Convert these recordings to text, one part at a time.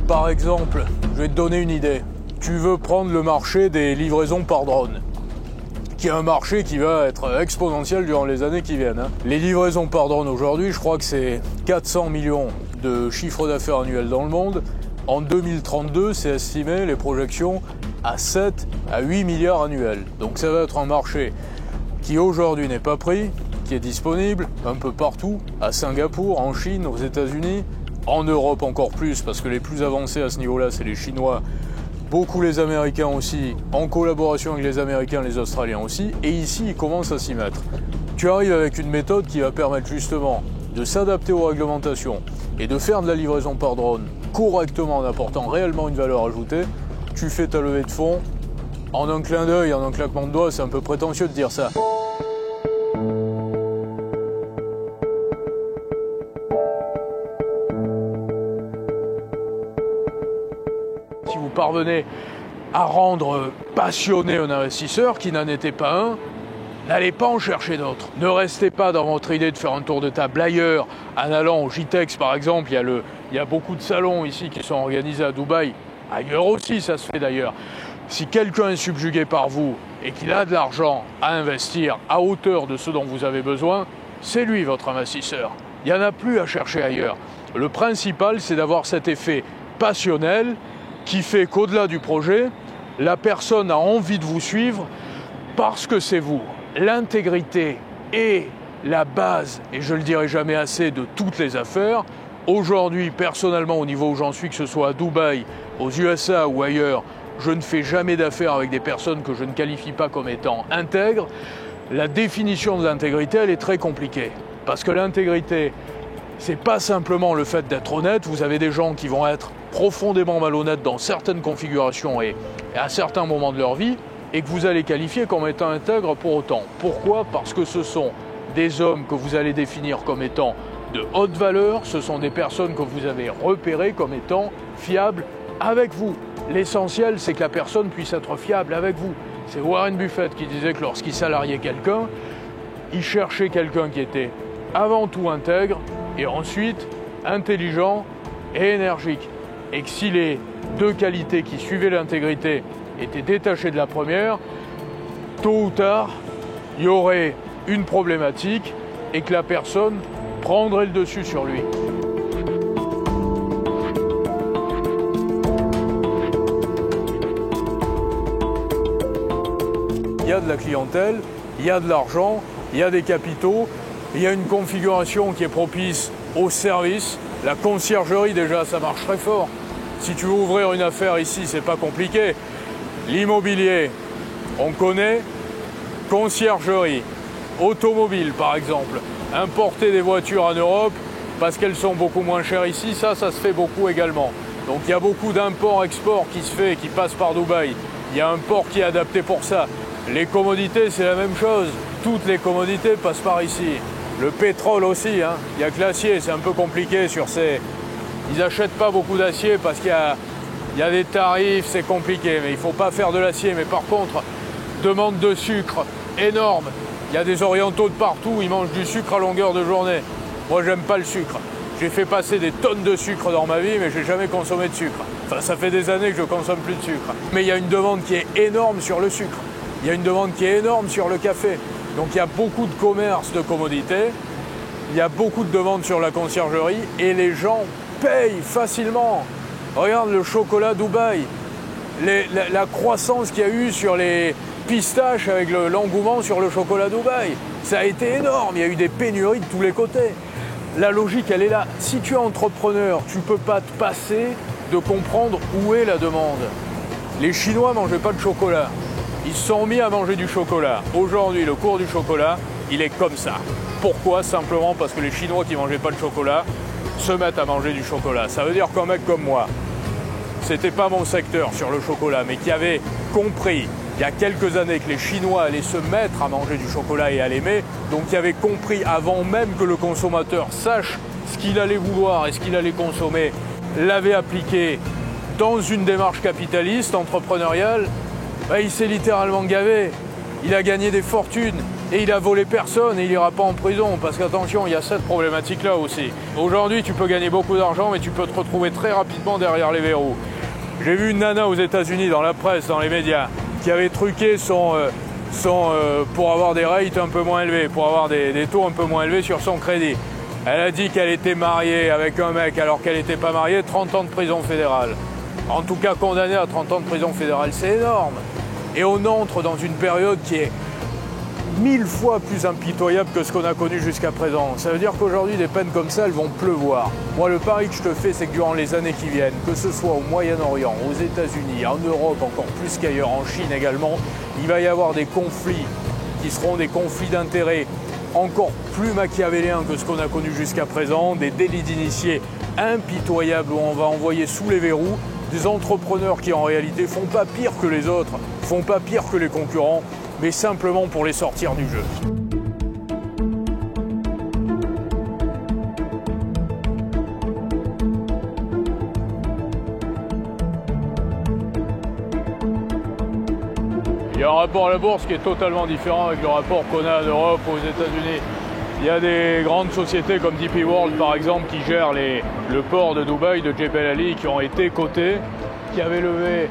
Par exemple, je vais te donner une idée. Tu veux prendre le marché des livraisons par drone, qui est un marché qui va être exponentiel durant les années qui viennent. Les livraisons par drone aujourd'hui, je crois que c'est 400 millions de chiffre d'affaires annuel dans le monde. En 2032, c'est estimé, les projections, à 7 à 8 milliards annuels. Donc ça va être un marché qui aujourd'hui n'est pas pris, qui est disponible un peu partout, à Singapour, en Chine, aux États-Unis, en Europe encore plus, parce que les plus avancés à ce niveau-là, c'est les Chinois, beaucoup les Américains aussi, en collaboration avec les Américains, les Australiens aussi, et ici, ils commencent à s'y mettre. Tu arrives avec une méthode qui va permettre justement de s'adapter aux réglementations et de faire de la livraison par drone correctement en apportant réellement une valeur ajoutée. Tu fais ta levée de fonds en un clin d'œil, en un claquement de doigts, c'est un peu prétentieux de dire ça. Si vous parvenez à rendre passionné un investisseur qui n'en était pas un, n'allez pas en chercher d'autres. Ne restez pas dans votre idée de faire un tour de table ailleurs, en allant au JTEX par exemple. Il y a beaucoup de salons ici qui sont organisés à Dubaï. Ailleurs aussi, ça se fait d'ailleurs. Si quelqu'un est subjugué par vous et qu'il a de l'argent à investir à hauteur de ce dont vous avez besoin, c'est lui votre investisseur. Il n'y en a plus à chercher ailleurs. Le principal, c'est d'avoir cet effet passionnel qui fait qu'au-delà du projet, la personne a envie de vous suivre parce que c'est vous. L'intégrité est la base, et je ne le dirai jamais assez, de toutes les affaires. Aujourd'hui, personnellement, au niveau où j'en suis, que ce soit à Dubaï, aux USA ou ailleurs, je ne fais jamais d'affaires avec des personnes que je ne qualifie pas comme étant intègres. La définition de l'intégrité, elle est très compliquée. Parce que l'intégrité, c'est pas simplement le fait d'être honnête. Vous avez des gens qui vont être profondément malhonnêtes dans certaines configurations et à certains moments de leur vie, et que vous allez qualifier comme étant intègres pour autant. Pourquoi ? Parce que ce sont des hommes que vous allez définir comme étant de haute valeur, ce sont des personnes que vous avez repérées comme étant fiables avec vous. L'essentiel, c'est que la personne puisse être fiable avec vous. C'est Warren Buffett qui disait que lorsqu'il salariait quelqu'un, il cherchait quelqu'un qui était avant tout intègre et ensuite intelligent et énergique. Et que si les deux qualités qui suivaient l'intégrité étaient détachées de la première, tôt ou tard, il y aurait une problématique et que la personne prendrait le dessus sur lui. Il y a de la clientèle, il y a de l'argent, il y a des capitaux, il y a une configuration qui est propice au service. La conciergerie, déjà, ça marche très fort. Si tu veux ouvrir une affaire ici, c'est pas compliqué. L'immobilier, on connaît. Conciergerie, automobile par exemple. Importer des voitures en Europe parce qu'elles sont beaucoup moins chères ici, ça se fait beaucoup également. Donc il y a beaucoup d'import-export qui se fait, qui passe par Dubaï. Il y a un port qui est adapté pour ça. Les commodités, c'est la même chose. Toutes les commodités passent par ici. Le pétrole aussi, hein. Il n'y a que l'acier, c'est un peu compliqué sur ces... Ils n'achètent pas beaucoup d'acier parce qu'il y a des tarifs, c'est compliqué. Mais il ne faut pas faire de l'acier. Mais par contre, demande de sucre énorme. Il y a des orientaux de partout, ils mangent du sucre à longueur de journée. Moi, j'aime pas le sucre. J'ai fait passer des tonnes de sucre dans ma vie, mais j'ai jamais consommé de sucre. Enfin, ça fait des années que je consomme plus de sucre. Mais il y a une demande qui est énorme sur le sucre. Il y a une demande qui est énorme sur le café. Donc il y a beaucoup de commerce de commodités. Il y a beaucoup de demandes sur la conciergerie et les gens payent facilement. Regarde le chocolat Dubaï. La croissance qu'il y a eu sur les pistaches avec l'engouement sur le chocolat Dubaï. Ça a été énorme, il y a eu des pénuries de tous les côtés. La logique, elle est là. Si tu es entrepreneur, tu ne peux pas te passer de comprendre où est la demande. Les Chinois ne mangeaient pas de chocolat. Ils se sont mis à manger du chocolat. Aujourd'hui, le cours du chocolat, il est comme ça. Pourquoi ? Simplement parce que les Chinois qui ne mangeaient pas de chocolat se mettent à manger du chocolat. Ça veut dire qu'un mec comme moi, c'était pas mon secteur sur le chocolat, mais qui avait compris il y a quelques années que les Chinois allaient se mettre à manger du chocolat et à l'aimer, donc qui avait compris avant même que le consommateur sache ce qu'il allait vouloir et ce qu'il allait consommer, l'avait appliqué dans une démarche capitaliste, entrepreneuriale, il s'est littéralement gavé. Il a gagné des fortunes. Et il a volé personne et il n'ira pas en prison. Parce qu'attention, il y a cette problématique-là aussi. Aujourd'hui, tu peux gagner beaucoup d'argent, mais tu peux te retrouver très rapidement derrière les verrous. J'ai vu une nana aux États-Unis, dans la presse, dans les médias, qui avait truqué pour avoir des rates un peu moins élevés, pour avoir des taux un peu moins élevés sur son crédit. Elle a dit qu'elle était mariée avec un mec alors qu'elle n'était pas mariée, 30 ans de prison fédérale. En tout cas, condamnée à 30 ans de prison fédérale, c'est énorme. Et on entre dans une période qui est 1000 fois plus impitoyable que ce qu'on a connu jusqu'à présent. Ça veut dire qu'aujourd'hui, des peines comme ça, elles vont pleuvoir. Moi, le pari que je te fais, c'est que durant les années qui viennent, que ce soit au Moyen-Orient, aux États-Unis, en Europe, encore plus qu'ailleurs, en Chine également, il va y avoir des conflits qui seront des conflits d'intérêts encore plus machiavéliens que ce qu'on a connu jusqu'à présent, des délits d'initiés impitoyables où on va envoyer sous les verrous des entrepreneurs qui en réalité font pas pire que les autres, font pas pire que les concurrents, mais simplement pour les sortir du jeu. Il y a un rapport à la bourse qui est totalement différent avec le rapport qu'on a en Europe ou aux États-Unis. Il y a des grandes sociétés comme DP World par exemple qui gèrent le port de Dubaï, de Jebel Ali, qui ont été cotés, qui avaient levé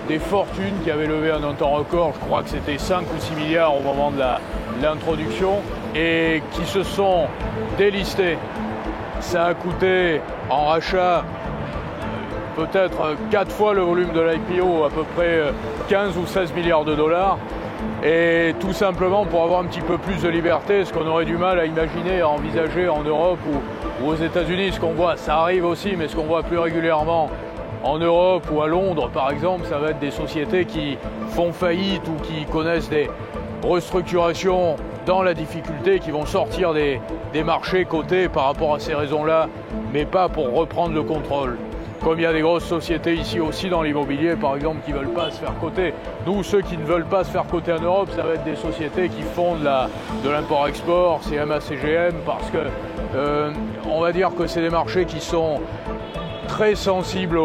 des fortunes, qui avaient levé un temps record, je crois que c'était 5 ou 6 milliards au moment de l'introduction, et qui se sont délistés. Ça a coûté en rachat peut-être 4 fois le volume de l'IPO, à peu près 15 ou 16 milliards de dollars. Et tout simplement pour avoir un petit peu plus de liberté, ce qu'on aurait du mal à imaginer, à envisager en Europe ou aux États-Unis. Ce qu'on voit, ça arrive aussi, mais ce qu'on voit plus régulièrement en Europe ou à Londres, par exemple, ça va être des sociétés qui font faillite ou qui connaissent des restructurations dans la difficulté, qui vont sortir des marchés cotés par rapport à ces raisons-là, mais pas pour reprendre le contrôle. Comme il y a des grosses sociétés ici aussi dans l'immobilier, par exemple, qui ne veulent pas se faire coter. Nous, ceux qui ne veulent pas se faire coter en Europe, ça va être des sociétés qui font de l'import-export, CMA, CGM, parce que on va dire que c'est des marchés qui sont très sensibles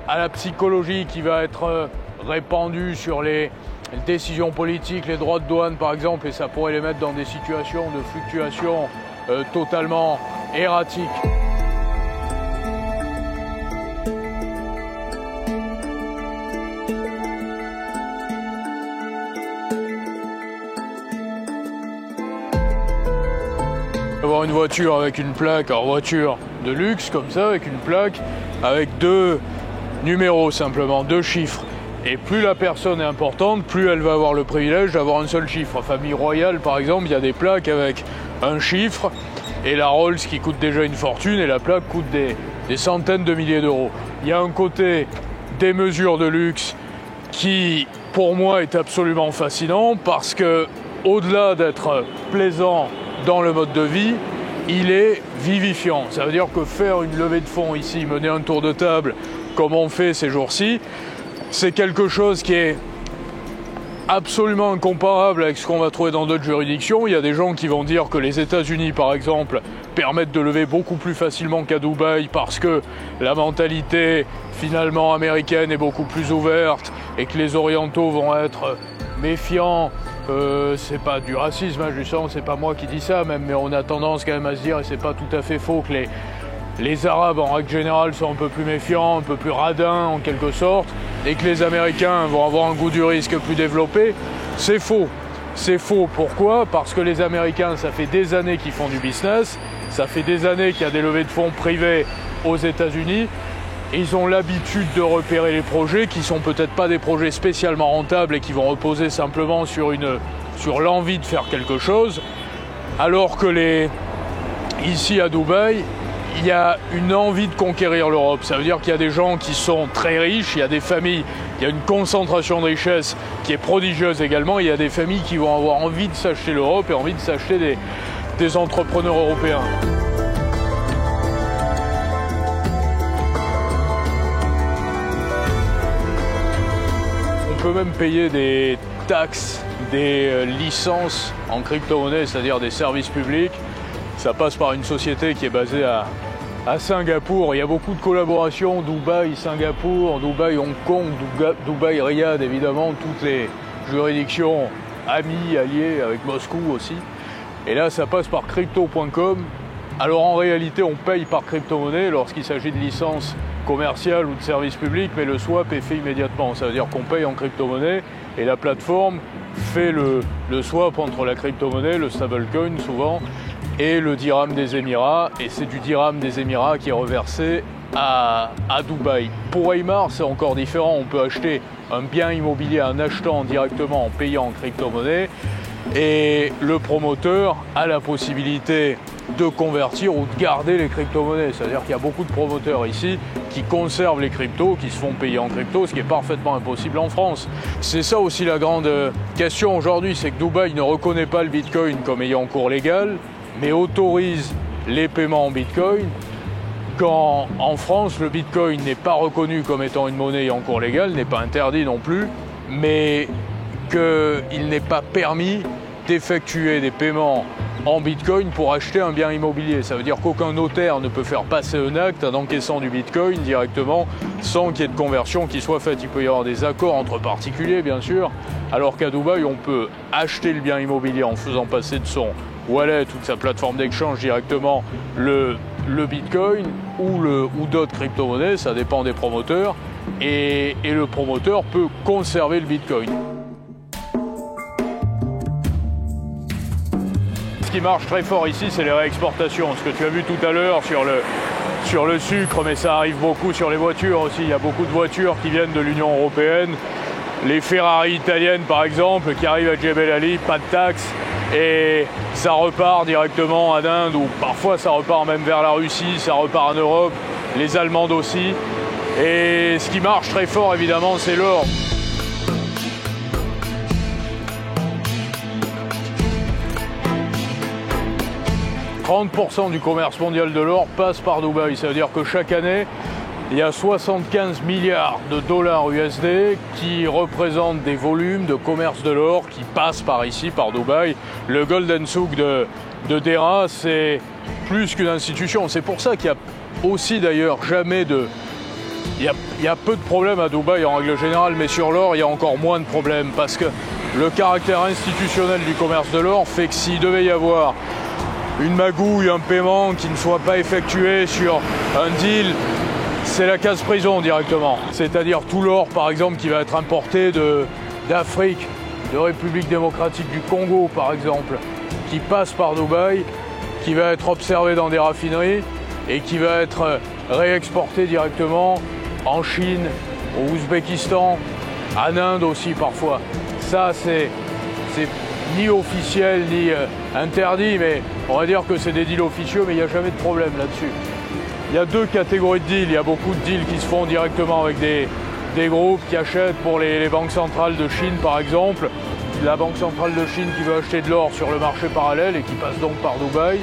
à la psychologie qui va être répandue sur les décisions politiques, les droits de douane par exemple, et ça pourrait les mettre dans des situations de fluctuation totalement erratiques. Avoir une voiture avec une plaque, alors voiture de luxe comme ça, avec une plaque, avec 2 numéros simplement, 2 chiffres. Et plus la personne est importante, plus elle va avoir le privilège d'avoir un seul chiffre. Famille royale par exemple, il y a des plaques avec un chiffre, et la Rolls qui coûte déjà une fortune, et la plaque coûte des centaines de milliers d'euros. Il y a un côté des mesures de luxe qui, pour moi, est absolument fascinant, parce que au-delà d'être plaisant dans le mode de vie, il est vivifiant. Ça veut dire que faire une levée de fonds ici, mener un tour de table comme on fait ces jours-ci, c'est quelque chose qui est absolument incomparable avec ce qu'on va trouver dans d'autres juridictions. Il y a des gens qui vont dire que les États-Unis, par exemple, permettent de lever beaucoup plus facilement qu'à Dubaï parce que la mentalité finalement américaine est beaucoup plus ouverte et que les Orientaux vont être méfiants. C'est pas du racisme, hein, justement, c'est pas moi qui dis ça même, mais on a tendance quand même à se dire, et c'est pas tout à fait faux, que les Arabes en règle générale sont un peu plus méfiants, un peu plus radins en quelque sorte, et que les Américains vont avoir un goût du risque plus développé. C'est faux. C'est faux. Pourquoi? Parce que les Américains, ça fait des années qu'ils font du business, ça fait des années qu'il y a des levées de fonds privées aux États-Unis. Ils ont l'habitude de repérer les projets qui sont peut-être pas des projets spécialement rentables et qui vont reposer simplement sur l'envie de faire quelque chose, alors que ici à Dubaï, il y a une envie de conquérir l'Europe. Ça veut dire qu'il y a des gens qui sont très riches, il y a des familles, il y a une concentration de richesse qui est prodigieuse également, il y a des familles qui vont avoir envie de s'acheter l'Europe et envie de s'acheter des entrepreneurs européens. On peut même payer des taxes, des licences en crypto-monnaie, c'est-à-dire des services publics. Ça passe par une société qui est basée à Singapour. Il y a beaucoup de collaborations, Dubaï, Singapour, Dubaï, Hong Kong, Dubaï, Riyad, évidemment, toutes les juridictions amis, alliés avec Moscou aussi. Et là, ça passe par crypto.com. Alors en réalité, on paye par crypto-monnaie lorsqu'il s'agit de licences commerciales ou de services publics, mais le swap est fait immédiatement. Ça veut dire qu'on paye en crypto-monnaie et la plateforme fait le swap entre la crypto-monnaie, le stablecoin souvent, et le dirham des Émirats. Et c'est du dirham des Émirats qui est reversé à Dubaï. Pour Aymar, c'est encore différent. On peut acheter un bien immobilier en achetant directement, en payant en crypto-monnaie. Et le promoteur a la possibilité de convertir ou de garder les crypto-monnaies. C'est-à-dire qu'il y a beaucoup de promoteurs ici qui conservent les cryptos, qui se font payer en crypto, ce qui est parfaitement impossible en France. C'est ça aussi la grande question aujourd'hui, c'est que Dubaï ne reconnaît pas le Bitcoin comme ayant cours légal, mais autorise les paiements en Bitcoin, quand en France, le Bitcoin n'est pas reconnu comme étant une monnaie ayant cours légal, n'est pas interdit non plus, mais qu'il n'est pas permis d'effectuer des paiements en Bitcoin pour acheter un bien immobilier. Ça veut dire qu'aucun notaire ne peut faire passer un acte en encaissant du Bitcoin directement sans qu'il y ait de conversion qui soit faite. Il peut y avoir des accords entre particuliers, bien sûr, alors qu'à Dubaï, on peut acheter le bien immobilier en faisant passer de son wallet ou de sa plateforme d'échange directement le Bitcoin ou d'autres crypto-monnaies, ça dépend des promoteurs, et le promoteur peut conserver le Bitcoin. Ce qui marche très fort ici, c'est les réexportations. Ce que tu as vu tout à l'heure sur le sucre, mais ça arrive beaucoup sur les voitures aussi. Il y a beaucoup de voitures qui viennent de l'Union européenne. Les Ferrari italiennes, par exemple, qui arrivent à Jebel Ali, pas de taxes. Et ça repart directement en Inde, ou parfois ça repart même vers la Russie, ça repart en Europe, les Allemandes aussi. Et ce qui marche très fort, évidemment, c'est l'or. 30% du commerce mondial de l'or passe par Dubaï. Ça veut dire que chaque année, il y a 75 milliards de dollars USD qui représentent des volumes de commerce de l'or qui passent par ici, par Dubaï. Le Golden Souk de Deira, c'est plus qu'une institution. C'est pour ça qu'il y a aussi d'ailleurs jamais de... Il y a peu de problèmes à Dubaï en règle générale, mais sur l'or, il y a encore moins de problèmes parce que le caractère institutionnel du commerce de l'or fait que s'il devait y avoir une magouille, un paiement qui ne soit pas effectué sur un deal, c'est la casse-prison directement. C'est-à-dire tout l'or, par exemple, qui va être importé d'Afrique, de République démocratique du Congo, par exemple, qui passe par Dubaï, qui va être observé dans des raffineries et qui va être réexporté directement en Chine, au Ouzbékistan, en Inde aussi parfois. Ça, c'est ni officiel ni interdit, mais on va dire que c'est des deals officieux, mais il n'y a jamais de problème là-dessus. Il y a deux catégories de deals. Il y a beaucoup de deals qui se font directement avec des groupes qui achètent pour les banques centrales de Chine, par exemple. La banque centrale de Chine qui veut acheter de l'or sur le marché parallèle et qui passe donc par Dubaï.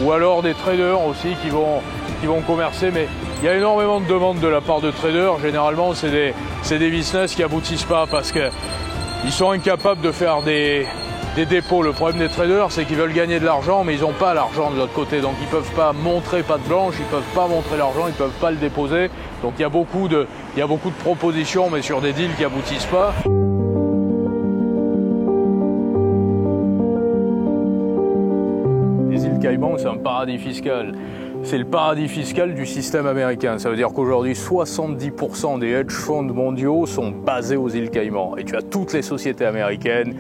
Ou alors des traders aussi qui vont commercer. Mais il y a énormément de demandes de la part de traders. Généralement, c'est des business qui aboutissent pas parce qu'ils sont incapables de faire des dépôts. Le problème des traders, c'est qu'ils veulent gagner de l'argent, mais ils n'ont pas l'argent de l'autre côté. Donc ils ne peuvent pas montrer patte blanche, ils ne peuvent pas montrer l'argent, ils ne peuvent pas le déposer. Donc il y a beaucoup de propositions, mais sur des deals qui n'aboutissent pas. Les îles Caïmans, c'est un paradis fiscal. C'est le paradis fiscal du système américain. Ça veut dire qu'aujourd'hui, 70% des hedge funds mondiaux sont basés aux îles Caïmans. Et tu as toutes les sociétés américaines,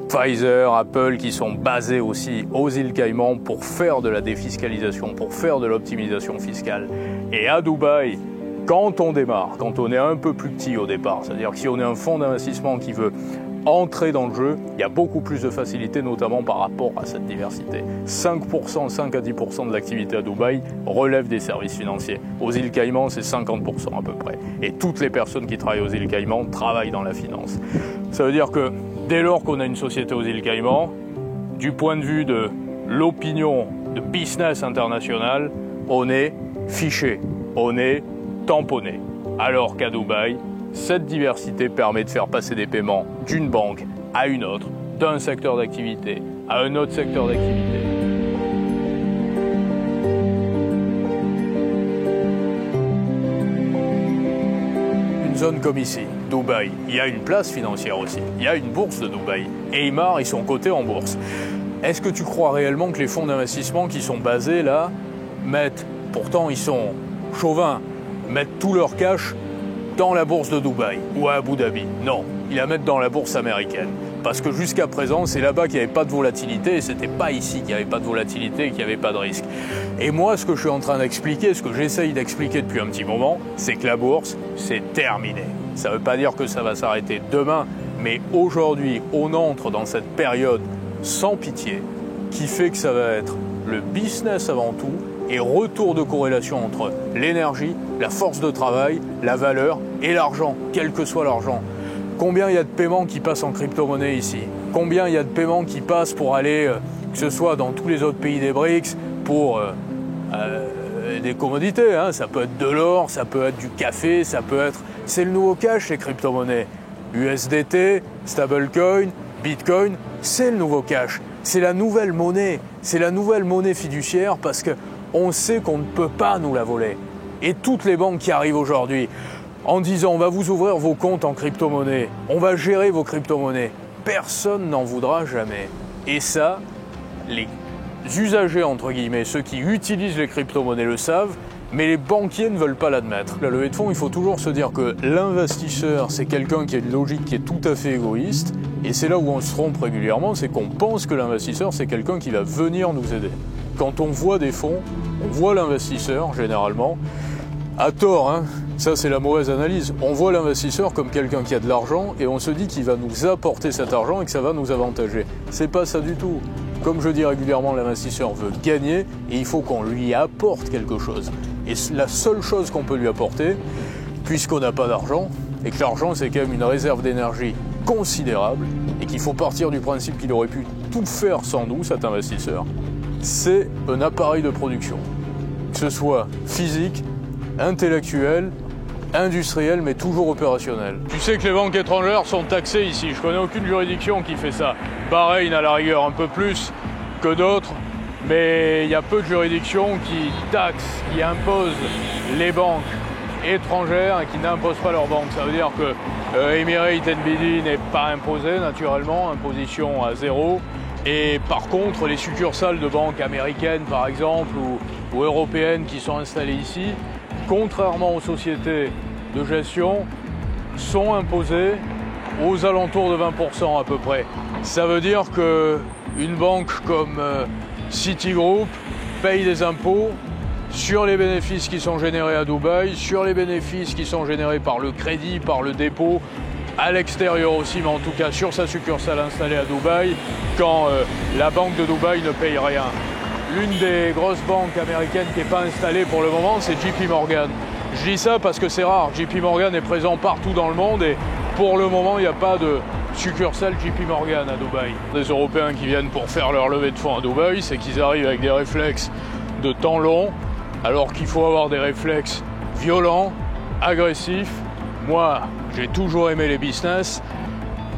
Pfizer, Apple, qui sont basées aussi aux îles Caïmans pour faire de la défiscalisation, pour faire de l'optimisation fiscale. Et à Dubaï, quand on démarre, quand on est un peu plus petit au départ, c'est-à-dire que si on est un fonds d'investissement qui veut entrer dans le jeu, il y a beaucoup plus de facilité, notamment par rapport à cette diversité. 5 à 10% de l'activité à Dubaï relève des services financiers. Aux îles Caïmans, c'est 50% à peu près. Et toutes les personnes qui travaillent aux îles Caïmans travaillent dans la finance. Ça veut dire que dès lors qu'on a une société aux îles Caïmans, du point de vue de l'opinion de business international, on est fiché, on est tamponné. Alors qu'à Dubaï, cette diversité permet de faire passer des paiements d'une banque à une autre, d'un secteur d'activité à un autre secteur d'activité. Une zone comme ici, Dubaï, il y a une place financière aussi, il y a une bourse de Dubaï. Aymar, ils sont cotés en bourse. Est-ce que tu crois réellement que les fonds d'investissement qui sont basés là pourtant ils sont chauvins, mettent tout leur cash dans la bourse de Dubaï ou à Abu Dhabi? Non, ils la mettent dans la bourse américaine. Parce que jusqu'à présent, c'est là-bas qu'il n'y avait pas de volatilité et c'était pas ici qu'il n'y avait pas de volatilité et qu'il n'y avait pas de risque. Et moi, ce que je suis en train d'expliquer, ce que j'essaye d'expliquer depuis un petit moment, c'est que la bourse, c'est terminé. Ça ne veut pas dire que ça va s'arrêter demain, mais aujourd'hui, on entre dans cette période sans pitié qui fait que ça va être le business avant tout et retour de corrélation entre l'énergie, la force de travail, la valeur et l'argent, quel que soit l'argent. Combien il y a de paiements qui passent en crypto-monnaie ici? Combien il y a de paiements qui passent pour aller, que ce soit dans tous les autres pays des BRICS, pour des commodités, hein. Ça peut être de l'or, ça peut être du café, ça peut être... C'est le nouveau cash, les crypto-monnaies. USDT, stablecoin, Bitcoin, c'est le nouveau cash. C'est la nouvelle monnaie. C'est la nouvelle monnaie fiduciaire parce qu'on sait qu'on ne peut pas nous la voler. Et toutes les banques qui arrivent aujourd'hui en disant on va vous ouvrir vos comptes en crypto-monnaie, on va gérer vos crypto-monnaies, personne n'en voudra jamais. Et ça, les usagers, entre guillemets, ceux qui utilisent les crypto-monnaies le savent, mais les banquiers ne veulent pas l'admettre. La levée de fonds, il faut toujours se dire que l'investisseur, c'est quelqu'un qui a une logique qui est tout à fait égoïste, et c'est là où on se trompe régulièrement, c'est qu'on pense que l'investisseur, c'est quelqu'un qui va venir nous aider. Quand on voit des fonds, on voit l'investisseur, généralement, à tort, hein. Ça c'est la mauvaise analyse. On voit l'investisseur comme quelqu'un qui a de l'argent et on se dit qu'il va nous apporter cet argent et que ça va nous avantager. C'est pas ça du tout. Comme je dis régulièrement, l'investisseur veut gagner et il faut qu'on lui apporte quelque chose. Et la seule chose qu'on peut lui apporter, puisqu'on n'a pas d'argent, et que l'argent c'est quand même une réserve d'énergie considérable et qu'il faut partir du principe qu'il aurait pu tout faire sans nous, cet investisseur, c'est un appareil de production. Que ce soit physique, intellectuel, industriel, mais toujours opérationnel. Tu sais que les banques étrangères sont taxées ici. Je connais aucune juridiction qui fait ça. Bahreïn, à la rigueur, un peu plus que d'autres, mais il y a peu de juridictions qui taxent, qui imposent les banques étrangères et qui n'imposent pas leurs banques. Ça veut dire que Emirates NBD n'est pas imposé, naturellement, imposition à zéro. Et par contre, les succursales de banques américaines, par exemple, ou européennes qui sont installées ici, contrairement aux sociétés de gestion, sont imposées aux alentours de 20% à peu près. Ça veut dire qu'une banque comme Citigroup paye des impôts sur les bénéfices qui sont générés à Dubaï, sur les bénéfices qui sont générés par le crédit, par le dépôt, à l'extérieur aussi, mais en tout cas sur sa succursale installée à Dubaï, quand la banque de Dubaï ne paye rien. L'une des grosses banques américaines qui n'est pas installée pour le moment, c'est JP Morgan. Je dis ça parce que c'est rare. JP Morgan est présent partout dans le monde et pour le moment, il n'y a pas de succursale JP Morgan à Dubaï. Les Européens qui viennent pour faire leur levée de fonds à Dubaï, c'est qu'ils arrivent avec des réflexes de temps long, alors qu'il faut avoir des réflexes violents, agressifs. Moi, j'ai toujours aimé les business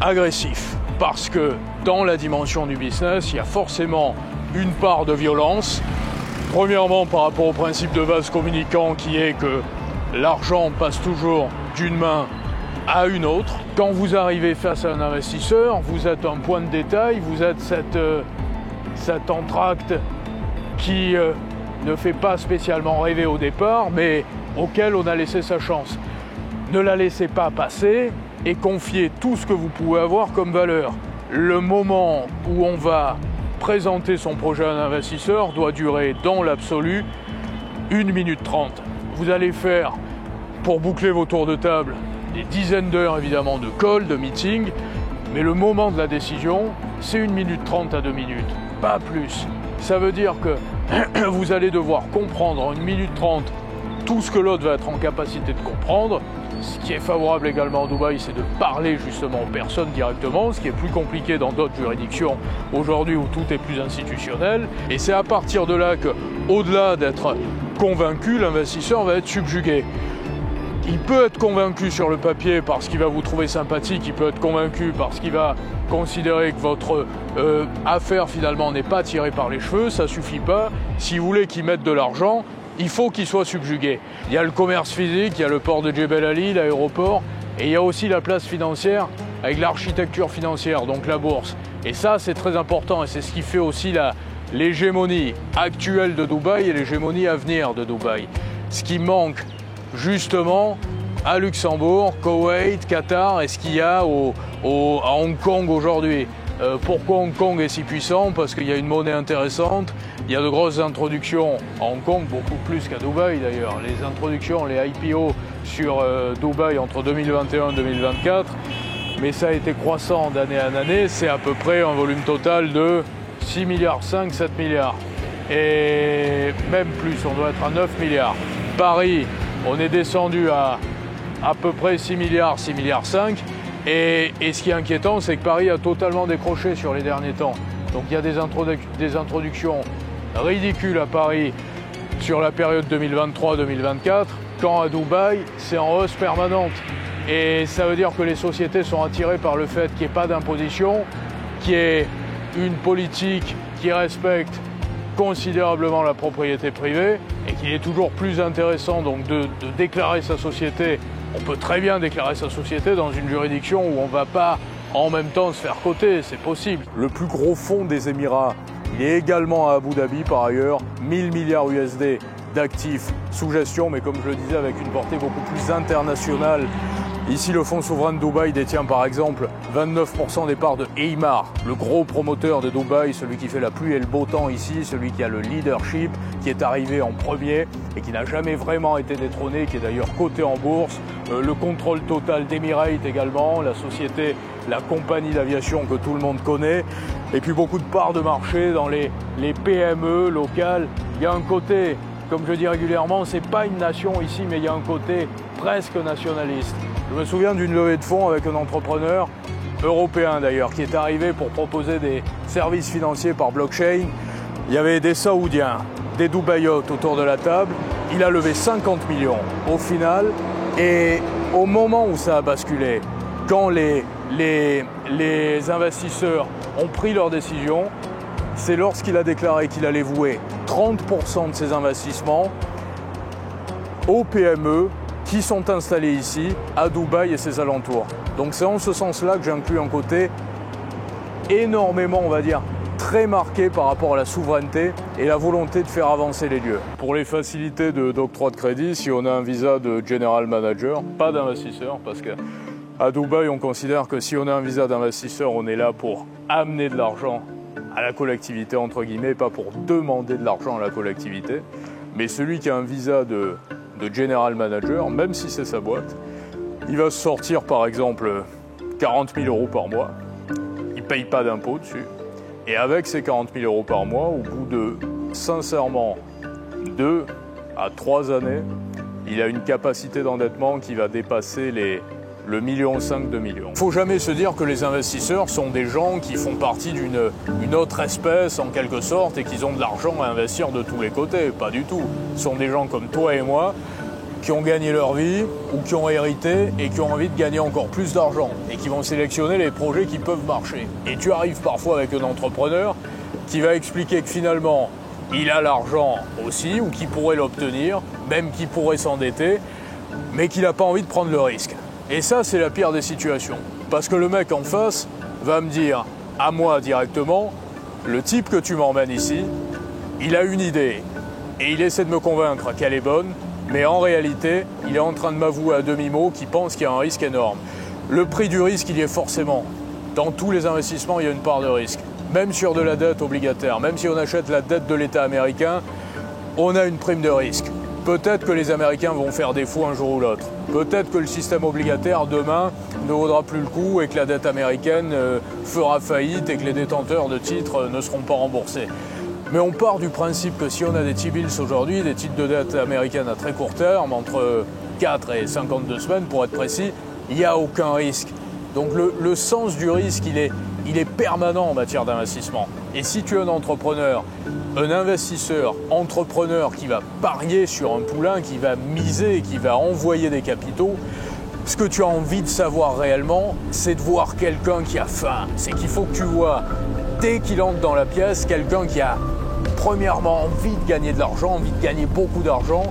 agressifs parce que dans la dimension du business, il y a forcément une part de violence. Premièrement, par rapport au principe de vase communicant qui est que l'argent passe toujours d'une main à une autre. Quand vous arrivez face à un investisseur, vous êtes un point de détail, vous êtes cet entracte qui ne fait pas spécialement rêver au départ, mais auquel on a laissé sa chance. Ne la laissez pas passer et confiez tout ce que vous pouvez avoir comme valeur. Le moment où on va présenter son projet à un investisseur doit durer dans l'absolu 1 minute 30. Vous allez faire, pour boucler vos tours de table, des dizaines d'heures évidemment de calls, de meetings, mais le moment de la décision, c'est 1 minute 30 à 2 minutes, pas plus. Ça veut dire que vous allez devoir comprendre en 1 minute 30 tout ce que l'autre va être en capacité de comprendre. Ce qui est favorable également à Dubaï, c'est de parler justement aux personnes directement, ce qui est plus compliqué dans d'autres juridictions aujourd'hui où tout est plus institutionnel. Et c'est à partir de là que, au-delà d'être convaincu, l'investisseur va être subjugué. Il peut être convaincu sur le papier parce qu'il va vous trouver sympathique, il peut être convaincu parce qu'il va considérer que votre affaire finalement n'est pas tirée par les cheveux, ça suffit pas. Si vous voulez qu'il mette de l'argent, il faut qu'il soit subjugué. Il y a le commerce physique, il y a le port de Jebel Ali, l'aéroport, et il y a aussi la place financière avec l'architecture financière, donc la bourse. Et ça, c'est très important et c'est ce qui fait aussi l'hégémonie actuelle de Dubaï et l'hégémonie à venir de Dubaï. Ce qui manque justement à Luxembourg, Koweït, Qatar et ce qu'il y a à Hong Kong aujourd'hui. Pourquoi Hong Kong est si puissant? Parce qu'il y a une monnaie intéressante, il y a de grosses introductions à Hong Kong, beaucoup plus qu'à Dubaï d'ailleurs. Les introductions, les IPO sur Dubaï entre 2021 et 2024, mais ça a été croissant d'année en année, c'est à peu près un volume total de 6 milliards, 5, 7 milliards. Et même plus, on doit être à 9 milliards. Paris, on est descendu à peu près 6 milliards, 6 milliards 5. Et ce qui est inquiétant, c'est que Paris a totalement décroché sur les derniers temps. Donc il y a des introductions ridicules à Paris sur la période 2023-2024, quand à Dubaï, c'est en hausse permanente. Et ça veut dire que les sociétés sont attirées par le fait qu'il n'y ait pas d'imposition, qu'il y ait une politique qui respecte considérablement la propriété privée et qu'il est toujours plus intéressant donc de déclarer sa société. On peut très bien déclarer sa société dans une juridiction où on ne va pas en même temps se faire coter, c'est possible. Le plus gros fonds des Émirats, il est également à Abu Dhabi par ailleurs, 1000 milliards USD d'actifs sous gestion, mais comme je le disais avec une portée beaucoup plus internationale. Ici, le fonds souverain de Dubaï détient par exemple 29% des parts de Emaar, le gros promoteur de Dubaï, celui qui fait la pluie et le beau temps ici, celui qui a le leadership, qui est arrivé en premier et qui n'a jamais vraiment été détrôné, qui est d'ailleurs coté en bourse. Le contrôle total d'Emirates également, la société, la compagnie d'aviation que tout le monde connaît. Et puis beaucoup de parts de marché dans les PME locales. Il y a un côté, comme je dis régulièrement, c'est pas une nation ici, mais il y a un côté presque nationaliste. Je me souviens d'une levée de fonds avec un entrepreneur européen d'ailleurs, qui est arrivé pour proposer des services financiers par blockchain. Il y avait des Saoudiens, des Dubaïotes autour de la table. Il a levé 50 millions au final. Et au moment où ça a basculé, quand les investisseurs ont pris leur décision, c'est lorsqu'il a déclaré qu'il allait vouer 30% de ses investissements aux PME qui sont installés ici, à Dubaï et ses alentours. Donc c'est en ce sens-là que j'inclus un côté énormément, on va dire, très marqué par rapport à la souveraineté et la volonté de faire avancer les lieux. Pour les facilités d'octroi de crédit, si on a un visa de General Manager, pas d'investisseur, parce qu'à Dubaï, on considère que si on a un visa d'investisseur, on est là pour amener de l'argent à la collectivité, entre guillemets, pas pour demander de l'argent à la collectivité. Mais celui qui a un visa de General Manager, même si c'est sa boîte, il va se sortir par exemple 40 000 euros par mois, il ne paye pas d'impôt dessus, et avec ces 40 000 euros par mois, au bout de sincèrement 2 à 3 années, il a une capacité d'endettement qui va dépasser le 1,5 million, 2 millions. Il ne faut jamais se dire que les investisseurs sont des gens qui font partie d'une autre espèce en quelque sorte et qu'ils ont de l'argent à investir de tous les côtés. Pas du tout. Ce sont des gens comme toi et moi qui ont gagné leur vie ou qui ont hérité et qui ont envie de gagner encore plus d'argent et qui vont sélectionner les projets qui peuvent marcher. Et tu arrives parfois avec un entrepreneur qui va expliquer que finalement il a l'argent aussi ou qu'il pourrait l'obtenir, même qu'il pourrait s'endetter, mais qu'il n'a pas envie de prendre le risque. Et ça, c'est la pire des situations. Parce que le mec en face va me dire, à moi directement, le type que tu m'emmènes ici, il a une idée. Et il essaie de me convaincre qu'elle est bonne, mais en réalité, il est en train de m'avouer à demi-mot qu'il pense qu'il y a un risque énorme. Le prix du risque, il y est forcément. Dans tous les investissements, il y a une part de risque. Même sur de la dette obligataire, même si on achète la dette de l'État américain, on a une prime de risque. Peut-être que les Américains vont faire défaut un jour ou l'autre. Peut-être que le système obligataire, demain, ne vaudra plus le coup et que la dette américaine fera faillite et que les détenteurs de titres ne seront pas remboursés. Mais on part du principe que si on a des T-bills aujourd'hui, des titres de dette américaine à très court terme, entre 4 et 52 semaines pour être précis, il n'y a aucun risque. Donc le sens du risque, il est permanent en matière d'investissement. Et si tu es un entrepreneur, un investisseur, entrepreneur qui va parier sur un poulain, qui va miser, qui va envoyer des capitaux, ce que tu as envie de savoir réellement, c'est de voir quelqu'un qui a faim. C'est qu'il faut que tu vois, dès qu'il entre dans la pièce, quelqu'un qui a premièrement envie de gagner de l'argent, envie de gagner beaucoup d'argent,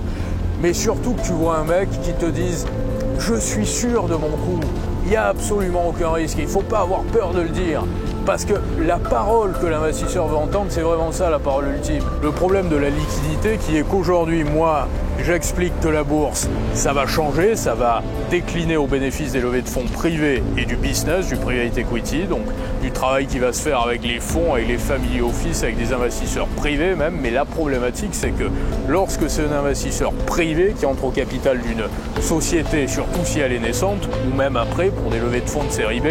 mais surtout que tu vois un mec qui te dise « je suis sûr de mon coup ». Il n'y a absolument aucun risque. Il ne faut pas avoir peur de le dire. Parce que la parole que l'investisseur veut entendre, c'est vraiment ça la parole ultime. Le problème de la liquidité qui est qu'aujourd'hui, moi, j'explique que la bourse, ça va changer, ça va décliner au bénéfice des levées de fonds privés et du business, du private equity, donc du travail qui va se faire avec les fonds, avec les family office, avec des investisseurs privés même. Mais la problématique, c'est que lorsque c'est un investisseur privé qui entre au capital d'une société, surtout si elle est naissante, ou même après pour des levées de fonds de série B,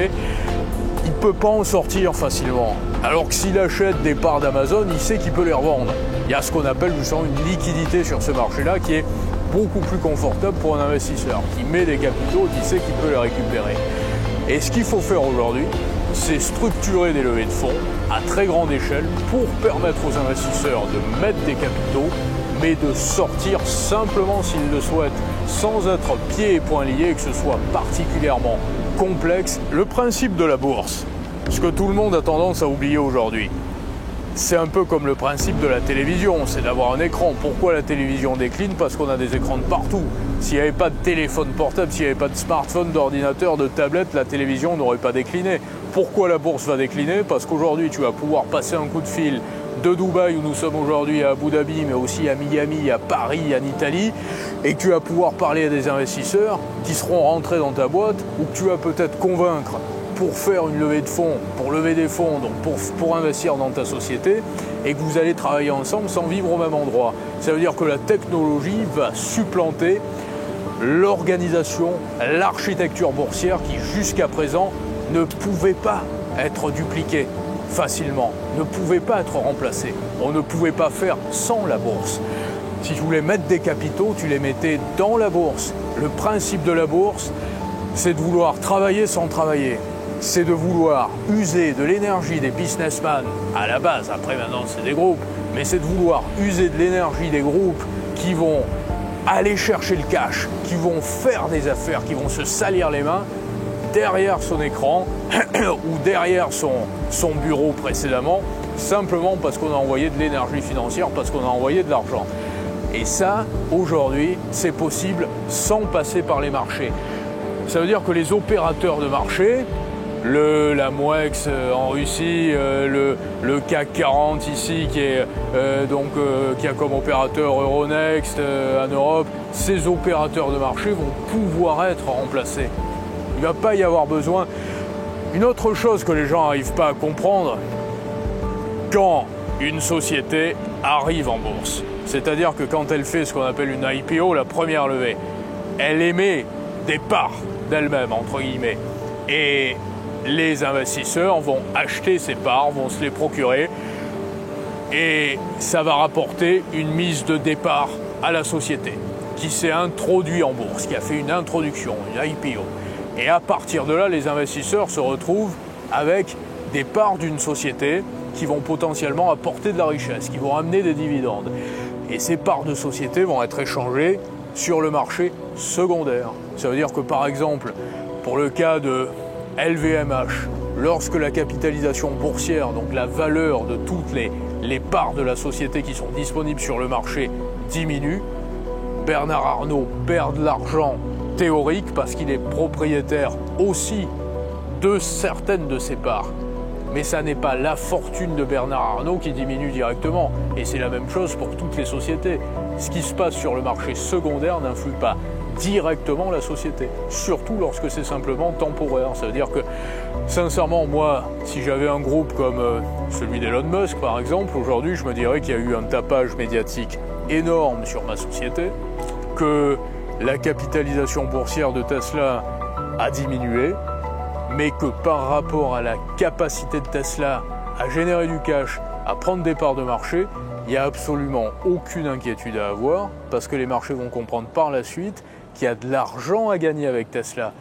il ne peut pas en sortir facilement. Alors que s'il achète des parts d'Amazon, il sait qu'il peut les revendre. Il y a ce qu'on appelle justement une liquidité sur ce marché-là qui est beaucoup plus confortable pour un investisseur, qui met des capitaux et qui sait qu'il peut les récupérer. Et ce qu'il faut faire aujourd'hui, c'est structurer des levées de fonds à très grande échelle pour permettre aux investisseurs de mettre des capitaux, mais de sortir simplement s'ils le souhaitent, sans être pieds et poings liés et que ce soit particulièrement complexe. Le principe de la bourse, ce que tout le monde a tendance à oublier aujourd'hui, c'est un peu comme le principe de la télévision, c'est d'avoir un écran. Pourquoi la télévision décline? Parce qu'on a des écrans de partout. S'il n'y avait pas de téléphone portable, s'il n'y avait pas de smartphone, d'ordinateur, de tablette, la télévision n'aurait pas décliné. Pourquoi la bourse va décliner? Parce qu'aujourd'hui, tu vas pouvoir passer un coup de fil de Dubaï, où nous sommes aujourd'hui, à Abu Dhabi, mais aussi à Miami, à Paris, en Italie, et que tu vas pouvoir parler à des investisseurs qui seront rentrés dans ta boîte, ou que tu vas peut-être convaincre pour faire une levée de fonds, pour lever des fonds, donc pour investir dans ta société, et que vous allez travailler ensemble sans vivre au même endroit. Ça veut dire que la technologie va supplanter l'organisation, l'architecture boursière qui jusqu'à présent ne pouvait pas être dupliquée facilement, ne pouvait pas être remplacée. On ne pouvait pas faire sans la bourse. Si tu voulais mettre des capitaux, tu les mettais dans la bourse. Le principe de la bourse, c'est de vouloir travailler sans travailler. C'est de vouloir user de l'énergie des businessmen à la base, après maintenant c'est des groupes, mais c'est de vouloir user de l'énergie des groupes qui vont aller chercher le cash, qui vont faire des affaires, qui vont se salir les mains derrière son écran ou derrière son bureau précédemment, simplement parce qu'on a envoyé de l'énergie financière, parce qu'on a envoyé de l'argent. Et ça, aujourd'hui, c'est possible sans passer par les marchés. Ça veut dire que les opérateurs de marché, la MOEX en Russie, le CAC 40 ici qui a comme opérateur Euronext en Europe, ces opérateurs de marché vont pouvoir être remplacés. Il ne va pas y avoir besoin. Une autre chose que les gens n'arrivent pas à comprendre, quand une société arrive en bourse, c'est-à-dire que quand elle fait ce qu'on appelle une IPO, la première levée, elle émet des parts d'elle-même, entre guillemets, et les investisseurs vont acheter ces parts, vont se les procurer, et ça va rapporter une mise de départ à la société qui s'est introduite en bourse, qui a fait une introduction, une IPO. Et à partir de là, les investisseurs se retrouvent avec des parts d'une société qui vont potentiellement apporter de la richesse, qui vont amener des dividendes. Et ces parts de société vont être échangées sur le marché secondaire. Ça veut dire que par exemple, pour le cas de LVMH, lorsque la capitalisation boursière, donc la valeur de toutes les parts de la société qui sont disponibles sur le marché diminue, Bernard Arnault perd de l'argent théorique parce qu'il est propriétaire aussi de certaines de ses parts. Mais ça n'est pas la fortune de Bernard Arnault qui diminue directement. Et c'est la même chose pour toutes les sociétés. Ce qui se passe sur le marché secondaire n'influe pas directement la société, surtout lorsque c'est simplement temporaire. Ça veut dire que, sincèrement, moi, si j'avais un groupe comme celui d'Elon Musk, par exemple, aujourd'hui, je me dirais qu'il y a eu un tapage médiatique énorme sur ma société, que la capitalisation boursière de Tesla a diminué, mais que par rapport à la capacité de Tesla à générer du cash, à prendre des parts de marché, il n'y a absolument aucune inquiétude à avoir, parce que les marchés vont comprendre par la suite qu'il y a de l'argent à gagner avec Tesla.